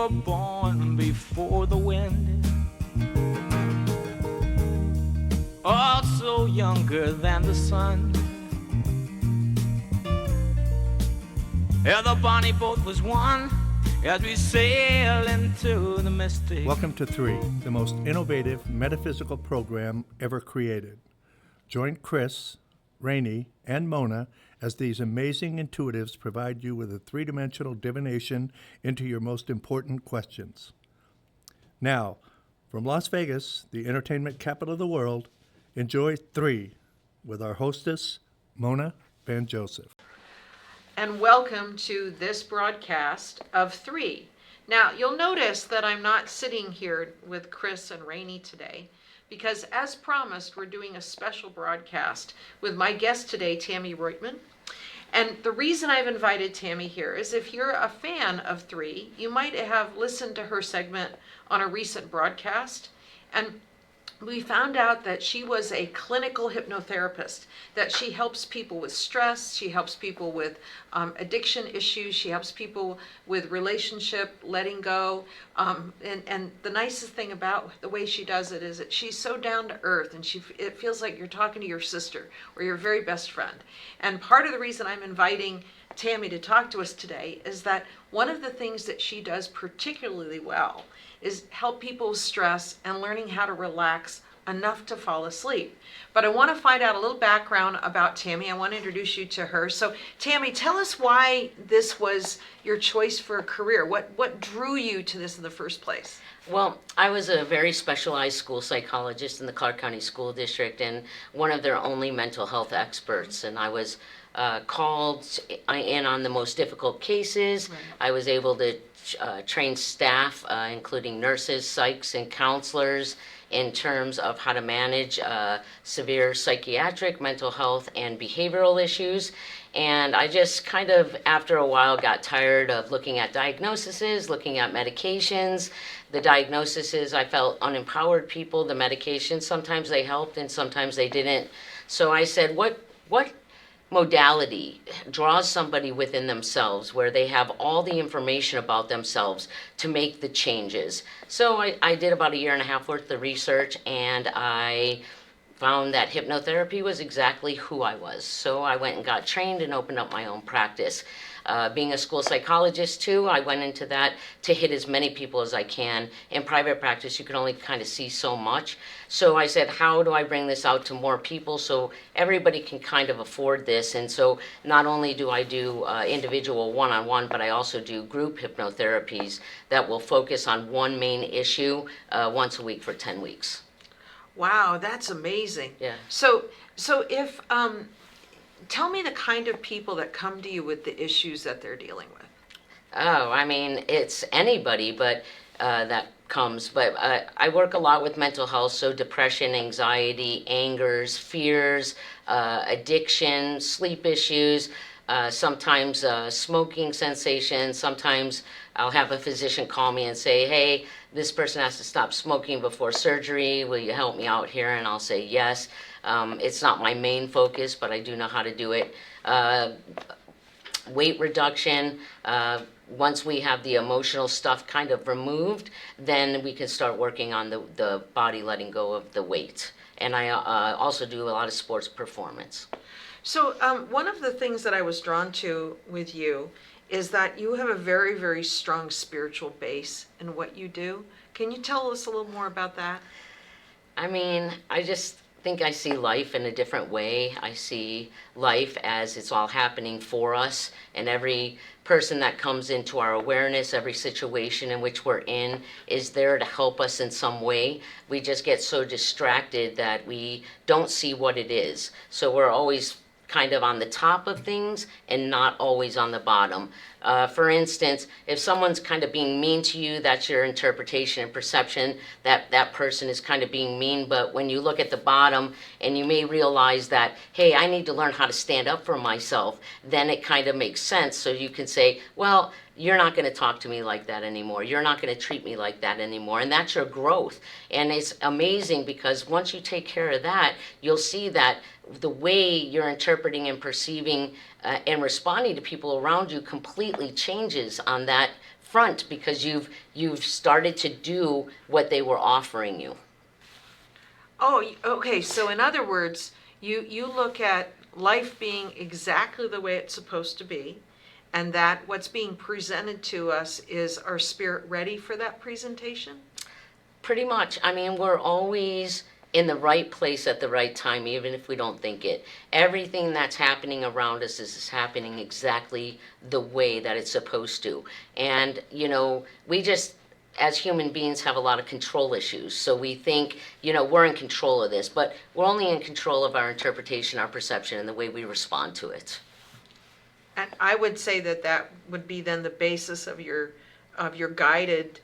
were born before the wind, also younger than the sun. Yeah, the bonnie boat was one as we sail into the mystic. Welcome to 3, the most innovative metaphysical program ever created. Join Chris, Rainey, and Mona as these amazing intuitives provide you with a three-dimensional divination into your most important questions. Now, from Las Vegas, the entertainment capital of the world, enjoy 3 with our hostess, Mona Van Joseph. And welcome to this broadcast of 3. Now, you'll notice that I'm not sitting here with Chris and Rainey today because, as promised, we're doing a special broadcast with my guest today, Tammie Roitman. And the reason I've invited Tammie here is if you're a fan of 3, you might have listened to her segment on a recent broadcast, and we found out that she was a clinical hypnotherapist, that she helps people with stress, she helps people with addiction issues, she helps people with relationship, letting go. And the nicest thing about the way she does it is that she's so down to earth, and it feels like you're talking to your sister or your very best friend. And part of the reason I'm inviting Tammie to talk to us today is that one of the things that she does particularly well is help people with stress and learning how to relax enough to fall asleep. But I want to find out a little background about Tammie. I want to introduce you to her. So Tammie, tell us why this was your choice for a career. What drew you to this in the first place? Well, I was a very specialized school psychologist in the Clark County School District and one of their only mental health experts. And I was called in on the most difficult cases. Right. I was able to train staff, including nurses, psychs, and counselors in terms of how to manage severe psychiatric, mental health, and behavioral issues. And I just kind of, after a while, got tired of looking at diagnoses, looking at medications. The diagnoses, I felt unempowered people. The medications, sometimes they helped and sometimes they didn't. So I said, what modality draws somebody within themselves where they have all the information about themselves to make the changes? So I did about 1.5 years worth of research, and I found that hypnotherapy was exactly who I was. So I went and got trained and opened up my own practice. Being a school psychologist too, I went into that to hit as many people as I can. In private practice, you can only kind of see so much. So I said, how do I bring this out to more people so everybody can kind of afford this? And so not only do I do individual one-on-one, but I also do group hypnotherapies that will focus on one main issue once a week for 10 weeks. Wow, that's amazing. Yeah. So if tell me the kind of people that come to you with the issues that they're dealing with. Oh, I mean, it's anybody, but that comes. But I work a lot with mental health, so depression, anxiety, angers, fears, addiction, sleep issues, sometimes smoking sensations. Sometimes I'll have a physician call me and say, hey, this person has to stop smoking before surgery. Will you help me out here? And I'll say yes. It's not my main focus, but I do know how to do it. Weight reduction. Once we have the emotional stuff kind of removed, then we can start working on the body letting go of the weight. And I also do a lot of sports performance. So one of the things that I was drawn to with you is that you have a very, very strong spiritual base in what you do. Can you tell us a little more about that? I mean, I just think I see life in a different way. I see life as it's all happening for us, and every person that comes into our awareness, every situation in which we're in, is there to help us in some way. We just get so distracted that we don't see what it is. So we're always kind of on the top of things and not always on the bottom. For instance, if someone's kind of being mean to you, that's your interpretation and perception that that person is kind of being mean. But when you look at the bottom and you may realize that, hey, I need to learn how to stand up for myself, then it kind of makes sense. So you can say, well, you're not going to talk to me like that anymore. You're not going to treat me like that anymore. And that's your growth. And it's amazing because once you take care of that, you'll see that the way you're interpreting and perceiving and responding to people around you completely changes on that front, because you've started to do what they were offering you. Oh, okay. So in other words, you look at life being exactly the way it's supposed to be, and that what's being presented to us is our spirit ready for that presentation? Pretty much. I mean, we're always in the right place at the right time, even if we don't think it. Everything that's happening around us is happening exactly the way that it's supposed to. And, you know, we just, as human beings, have a lot of control issues. So we think, you know, we're in control of this, but we're only in control of our interpretation, our perception, and the way we respond to it. And I would say that that would be then the basis of your guided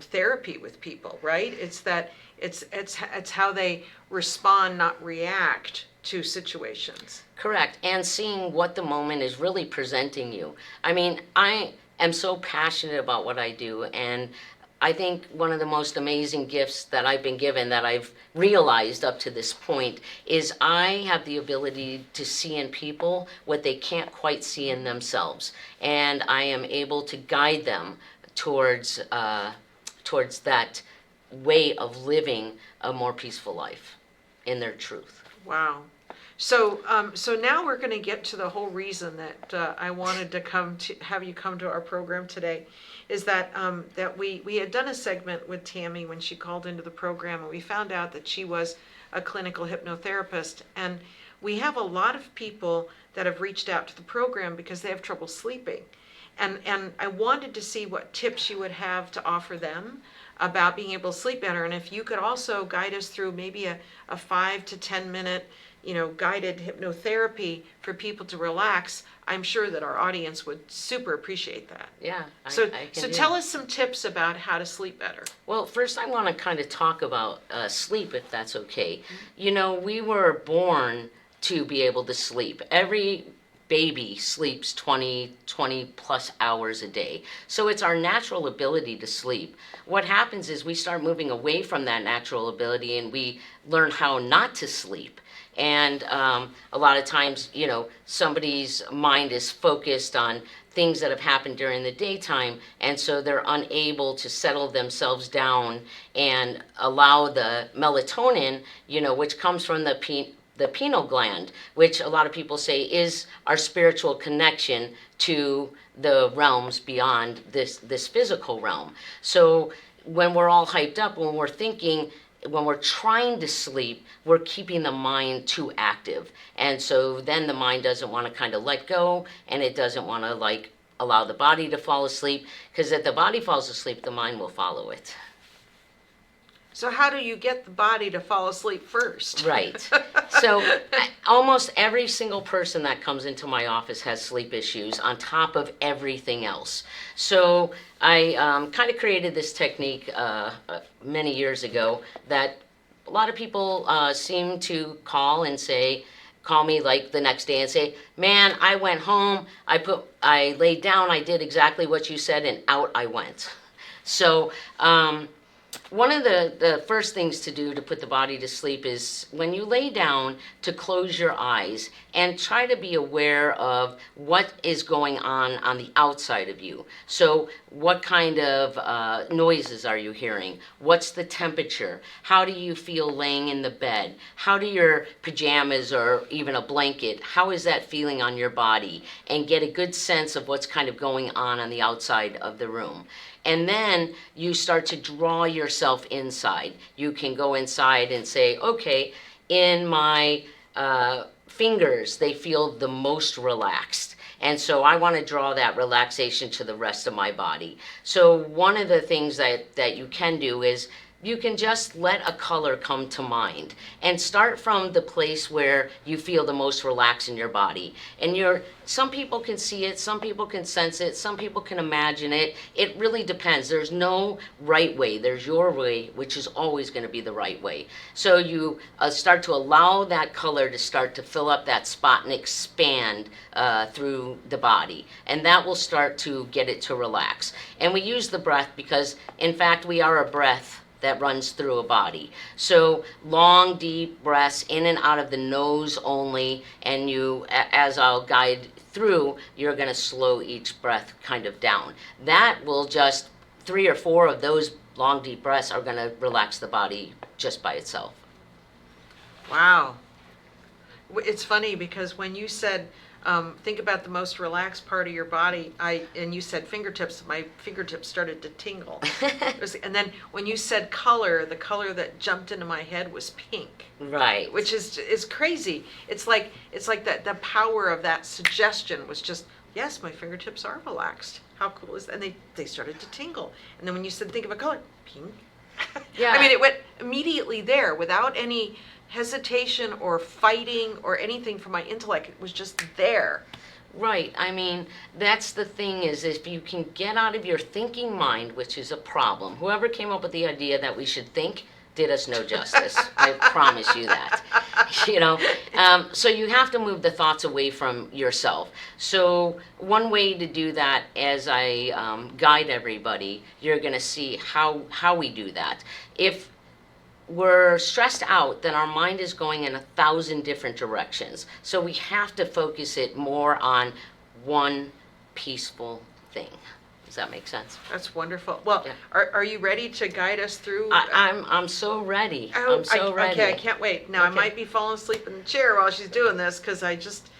therapy with people, right? It's that it's how they respond, not react to situations. Correct. And seeing what the moment is really presenting you. I mean, I am so passionate about what I do, and I think one of the most amazing gifts that I've been given, that I've realized up to this point, is I have the ability to see in people what they can't quite see in themselves. And I am able to guide them towards that way of living a more peaceful life in their truth. Wow. So now we're going to get to the whole reason that I wanted to have you come to our program today, is that that we had done a segment with Tammie when she called into the program, and we found out that she was a clinical hypnotherapist, and we have a lot of people that have reached out to the program because they have trouble sleeping, and I wanted to see what tips you would have to offer them about being able to sleep better, and if you could also guide us through maybe a 5 to 10 minute, you know, guided hypnotherapy for people to relax. I'm sure that our audience would super appreciate that. Yeah. So I can do. tell us some tips about how to sleep better. Well, first I want to kind of talk about sleep, if that's okay. You know, we were born to be able to sleep. Every baby sleeps 20 plus hours a day. So it's our natural ability to sleep. What happens is we start moving away from that natural ability, and we learn how not to sleep. And a lot of times, you know, somebody's mind is focused on things that have happened during the daytime, and so they're unable to settle themselves down and allow the melatonin, you know, which comes from the pineal gland, which a lot of people say is our spiritual connection to the realms beyond this physical realm. So when we're all hyped up, when we're thinking, when we're trying to sleep, we're keeping the mind too active. And so then the mind doesn't want to kind of let go, and it doesn't want to like allow the body to fall asleep, because if the body falls asleep, the mind will follow it. So how do you get the body to fall asleep first? Right. So almost every single person that comes into my office has sleep issues on top of everything else. So I kind of created this technique many years ago that a lot of people seem to call me like the next day and say, man, I went home, I laid down, I did exactly what you said, and out I went. So one of the first things to do to put the body to sleep is when you lay down to close your eyes and try to be aware of what is going on the outside of you. So what kind of noises are you hearing? What's the temperature? How do you feel laying in the bed? How do your pajamas or even a blanket, how is that feeling on your body? And get a good sense of what's kind of going on the outside of the room. And then you start to draw yourself inside. You can go inside and say, okay, in my fingers, they feel the most relaxed. And so I want to draw that relaxation to the rest of my body. So one of the things that you can do is you can just let a color come to mind and start from the place where you feel the most relaxed in your body. And some people can see it, some people can sense it, some people can imagine it. It really depends. There's no right way. There's your way, which is always going to be the right way. So you start to allow that color to start to fill up that spot and expand through the body. And that will start to get it to relax. And we use the breath because, in fact, we are a breath that runs through a body. So long, deep breaths in and out of the nose only, and as I'll guide through, you're going to slow each breath kind of down. That will just, 3 or 4 of those long, deep breaths are going to relax the body just by itself. Wow. It's funny because when you said, think about the most relaxed part of your body, and you said fingertips, my fingertips started to tingle. And then when you said color, the color that jumped into my head was pink. Right. Which is crazy. It's like that the power of that suggestion was just, yes, my fingertips are relaxed. How cool is that? And they started to tingle. And then when you said think of a color, pink. Yeah. I mean, it went immediately there without any hesitation or fighting or anything from my intellect. It was just there. Right. I mean, that's the thing, is if you can get out of your thinking mind, which is a problem. Whoever came up with the idea that we should think did us no justice. I promise you that. So you have to move the thoughts away from yourself. So one way to do that, as I guide everybody, you're going to see how we do that. If we're stressed out, then our mind is going in 1,000 different directions. So we have to focus it more on one peaceful thing. Does that make sense? That's wonderful. Well, Yeah. are you ready to guide us through? I'm so ready. Oh, I'm so ready. Okay, I can't wait. Now, I Okay. might be falling asleep in the chair while she's doing this because I just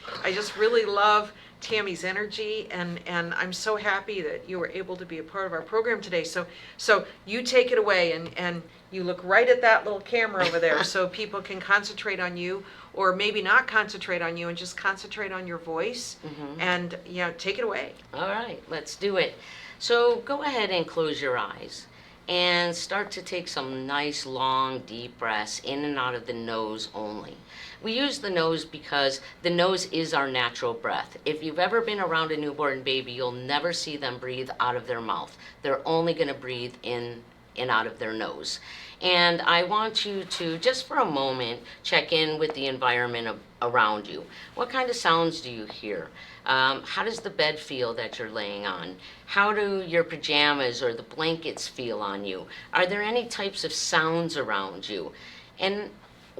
really love Tammie's energy, and I'm so happy that you were able to be a part of our program today. So you take it away, and you look right at that little camera over there so people can concentrate on you, or maybe not concentrate on you and just concentrate on your voice. And take it away. All right, let's do it. So go ahead and close your eyes and start to take some nice, long, deep breaths in and out of the nose only. We use the nose because the nose is our natural breath. If you've ever been around a newborn baby, you'll never see them breathe out of their mouth. They're only going to breathe in and out of their nose. And I want you to, just for a moment, check in with the environment around you. What kind of sounds do you hear? How does the bed feel that you're laying on? How do your pajamas or the blankets feel on you? Are there any types of sounds around you? And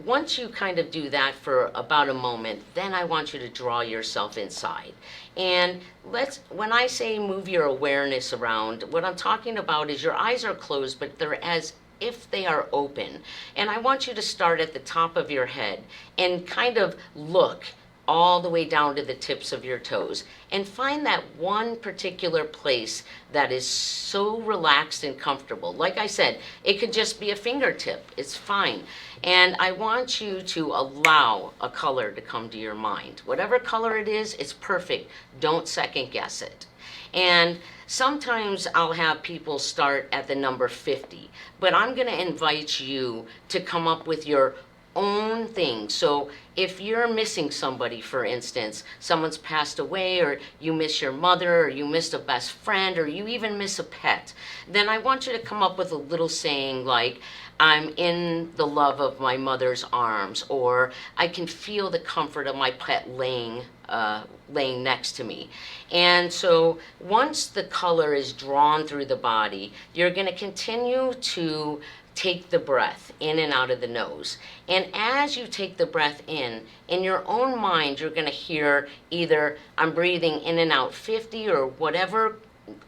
once you kind of do that for about a moment, then I want you to draw yourself inside. And when I say move your awareness around, what I'm talking about is your eyes are closed, but they're as if they are open. And I want you to start at the top of your head and kind of look all the way down to the tips of your toes and find that one particular place that is so relaxed and comfortable. Like I said, it could just be a fingertip. It's fine. And I want you to allow a color to come to your mind. Whatever color it is, it's perfect. Don't second guess it. And sometimes I'll have people start at the number 50, but I'm going to invite you to come up with your own thing. So if you're missing somebody, for instance, someone's passed away, or you miss your mother, or you missed a best friend, or you even miss a pet, then I want you to come up with a little saying like, I'm in the love of my mother's arms, or I can feel the comfort of my pet laying next to me. And so once the color is drawn through the body, you're going to continue to take the breath in and out of the nose. And as you take the breath in your own mind, you're going to hear either I'm breathing in and out 50 or whatever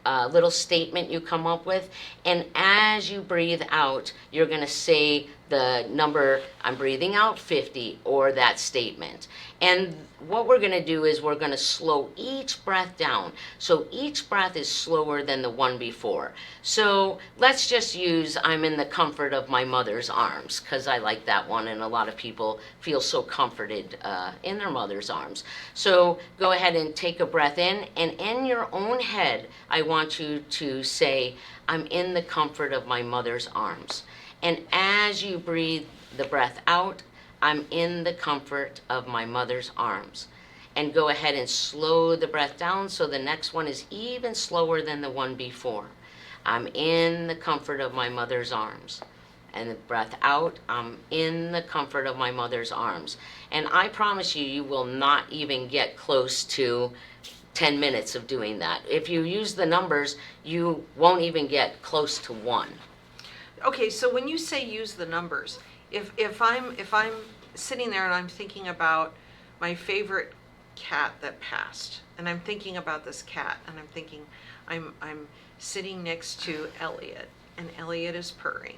little statement you come up with. And as you breathe out, you're going to say the number, I'm breathing out 50, or that statement. And what we're going to do is we're going to slow each breath down. So each breath is slower than the one before. So let's just use I'm in the comfort of my mother's arms, because I like that one, and a lot of people feel so comforted in their mother's arms. So go ahead and take a breath in, and in your own head, I want you to say, I'm in the comfort of my mother's arms. And as you breathe the breath out, I'm in the comfort of my mother's arms. And go ahead and slow the breath down so the next one is even slower than the one before. I'm in the comfort of my mother's arms. And the breath out, I'm in the comfort of my mother's arms. And I promise you, you will not even get close to 10 minutes of doing that. If you use the numbers, you won't even get close to 1. Okay, so when you say use the numbers, if I'm sitting there and I'm thinking about my favorite cat that passed, and I'm thinking about this cat, and I'm thinking I'm sitting next to Elliot, and Elliot is purring,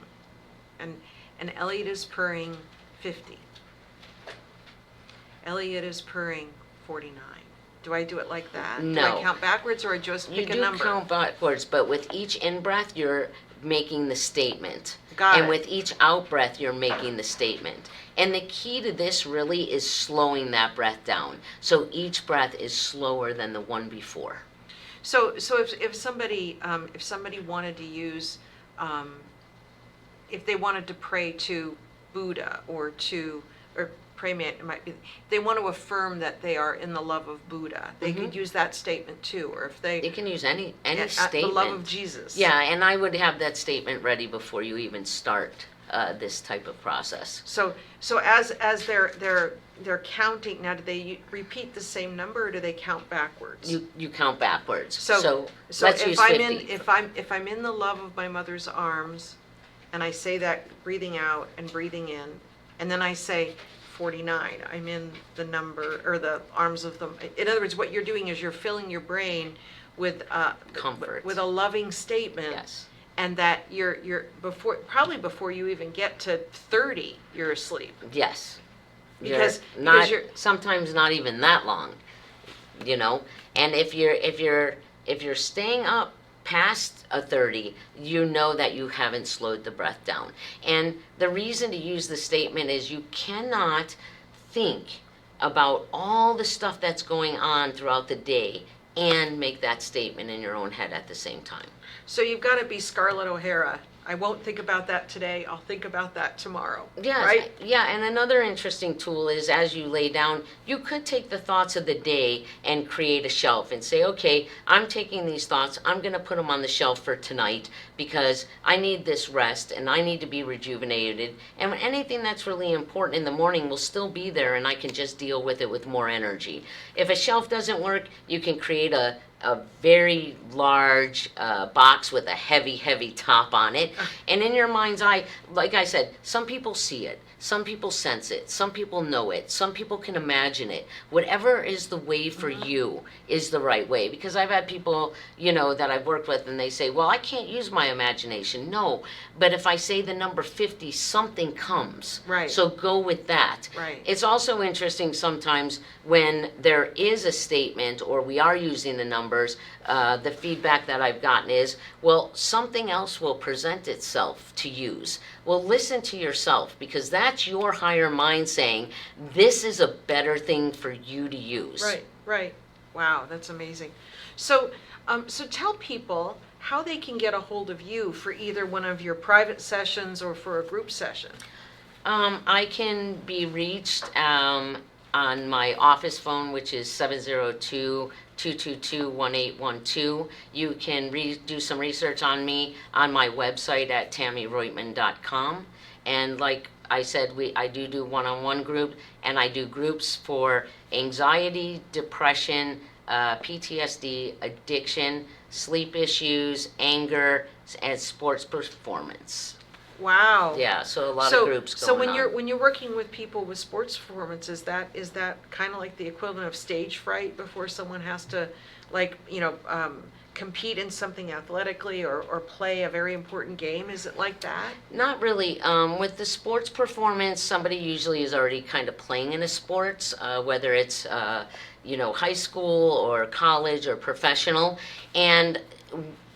and Elliot is purring 50. Elliot is purring 49. Do I do it like that? No. Do I count backwards, or I just You pick a do number? count backwards, but with each in-breath, you're making the statement. Got And it. with each out-breath, you're making the statement. And the key to this really is slowing that breath down. So each breath is slower than the one before. So if somebody wanted to use, if they wanted to pray to Buddha or pray, it might be, they want to affirm that they are in the love of Buddha, they could use that statement too. Or if You can use any the statement. love of Jesus. Yeah, and I would have that statement ready before you even start this type of process. So as they're counting now, do they repeat the same number, or do they count backwards? You count backwards. So let's if use I'm 50. if I'm in the love of my mother's arms, and I say that breathing out and breathing in, and then I say 49, I'm in the number or the arms of them. In other words, what you're doing is you're filling your brain with Comfort. with a loving statement. Yes. And that you're before you even get to 30, you're asleep. Yes. Because you're sometimes not even that long, you know. And if you're staying up past a 30, you know that you haven't slowed the breath down. And the reason to use the statement is you cannot think about all the stuff that's going on throughout the day and make that statement in your own head at the same time. So you've got to be Scarlett O'Hara. I won't think about that today. I'll think about that tomorrow. Yes, Right? yeah, and another interesting tool is as you lay down, you could take the thoughts of the day and create a shelf and say, okay, I'm taking these thoughts, I'm going to put them on the shelf for tonight because I need this rest and I need to be rejuvenated. And anything that's really important in the morning will still be there and I can just deal with it with more energy. If a shelf doesn't work, you can create a very large box with a heavy top on it. And in your mind's eye, like I said, some people see it, some people sense it, some people know it, some people can imagine it. Whatever is the way for you is the right way. Because I've had people, you know, that I've worked with and they say, well, I can't use my imagination. No, but if I say the number 50, something comes. Right. So go with that. Right. It's also interesting sometimes when there is a statement or we are using the numbers, the feedback that I've gotten is, well, something else will present itself to use. Well, listen to yourself because that's your higher mind saying, this is a better thing for you to use. Right. Wow, that's amazing. So tell people how they can get a hold of you for either one of your private sessions or for a group session. I can be reached on my office phone, which is 702-222-1812. You can do some research on me on my website at TammieRoitman.com. And like I said, I do one-on-one group, and I do groups for anxiety, depression, PTSD, addiction, sleep issues, anger, and sports performance. Wow. Yeah, so a lot of groups going So on. when you're working with people with sports performance, is that kind of like the equivalent of stage fright before someone has to, like, you know, compete in something athletically or play a very important game? Is it like that? Not really. With the sports performance, somebody usually is already kind of playing in a sports, whether it's you know, high school or college or professional, and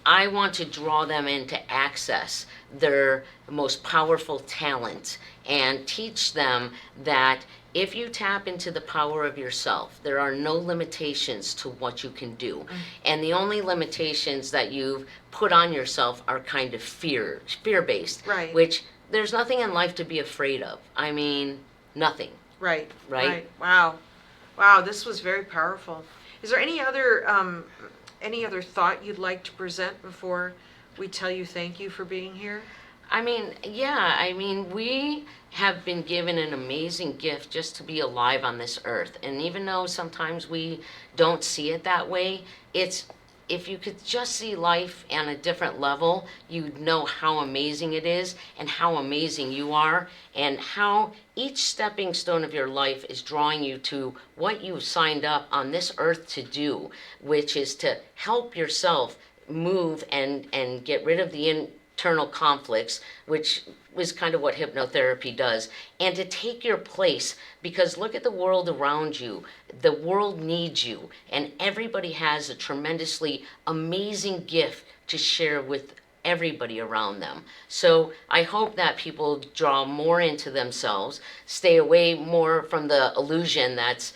I want to draw them into access their most powerful talent and teach them that if you tap into the power of yourself, there are no limitations to what you can do. And the only limitations that you've put on yourself are kind of fear-based. Right. Which there's nothing in life to be afraid of. I mean, nothing. Right. Right. Wow, this was very powerful. Is there any other thought you'd like to present before we tell you thank you for being here? I mean, yeah, I mean, we have been given an amazing gift just to be alive on this earth. And even though sometimes we don't see it that way, it's if you could just see life on a different level, you'd know how amazing it is and how amazing you are and how each stepping stone of your life is drawing you to what you've signed up on this earth to do, which is to help yourself move and get rid of the internal conflicts, which was kind of what hypnotherapy does, and to take your place, because look at the world around you. The world needs you, and everybody has a tremendously amazing gift to share with everybody around them. So I hope that people draw more into themselves, stay away more from the illusion that's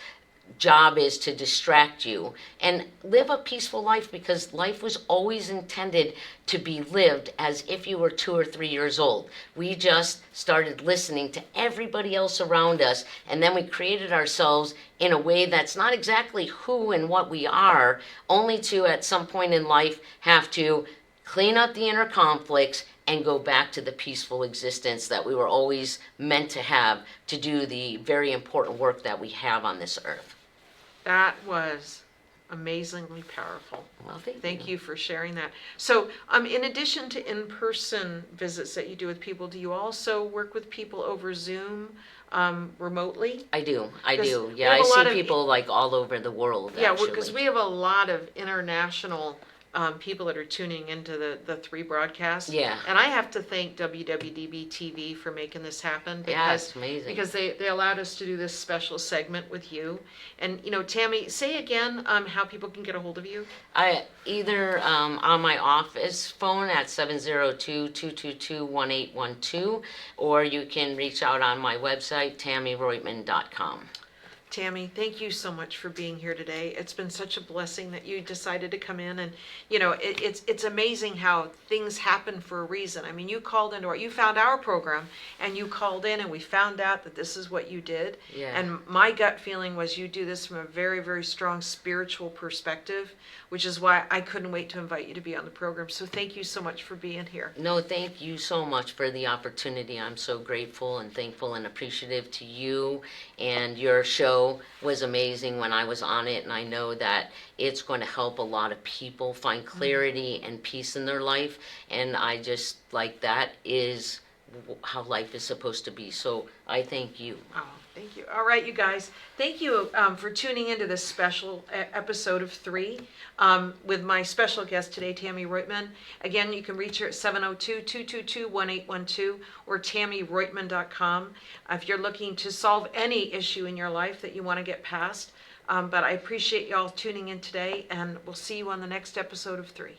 job is to distract you, and live a peaceful life, because life was always intended to be lived as if you were 2 or 3 years old. We just started listening to everybody else around us, and then we created ourselves in a way that's not exactly who and what we are, only to at some point in life have to clean up the inner conflicts and go back to the peaceful existence that we were always meant to have to do the very important work that we have on this earth. That was amazingly powerful. Well, Thank you for sharing that. So, in addition to in-person visits that you do with people, do you also work with people over Zoom, remotely? I do. We Yeah, have I a lot see of- people like all over the world, Yeah, actually. because we have a lot of international people that are tuning into the 3 broadcasts. Yeah. And I have to thank WWDBTV for making this happen. Because, Yeah, it's amazing. Because they allowed us to do this special segment with you. And, Tammie, say again how people can get a hold of you. I either on my office phone at 702-222-1812, or you can reach out on my website, TammieRoitman.com. Tammie, thank you so much for being here today. It's been such a blessing that you decided to come in, and it's amazing how things happen for a reason. I mean, you called into you found our program, and you called in, and we found out that this is what you did. Yeah. And my gut feeling was you do this from a very, very strong spiritual perspective, which is why I couldn't wait to invite you to be on the program. So thank you so much for being here. No, thank you so much for the opportunity. I'm so grateful and thankful and appreciative to you, and your show was amazing when I was on it, and I know that it's going to help a lot of people find clarity and peace in their life, and I just that is how life is supposed to be. So I thank you. Oh, thank you. All right, you guys. Thank you for tuning into this special episode of 3 with my special guest today, Tammie Roitman. Again, you can reach her at 702-222-1812 or TammieRoitman.com if you're looking to solve any issue in your life that you want to get past. But I appreciate y'all tuning in today, and we'll see you on the next episode of 3.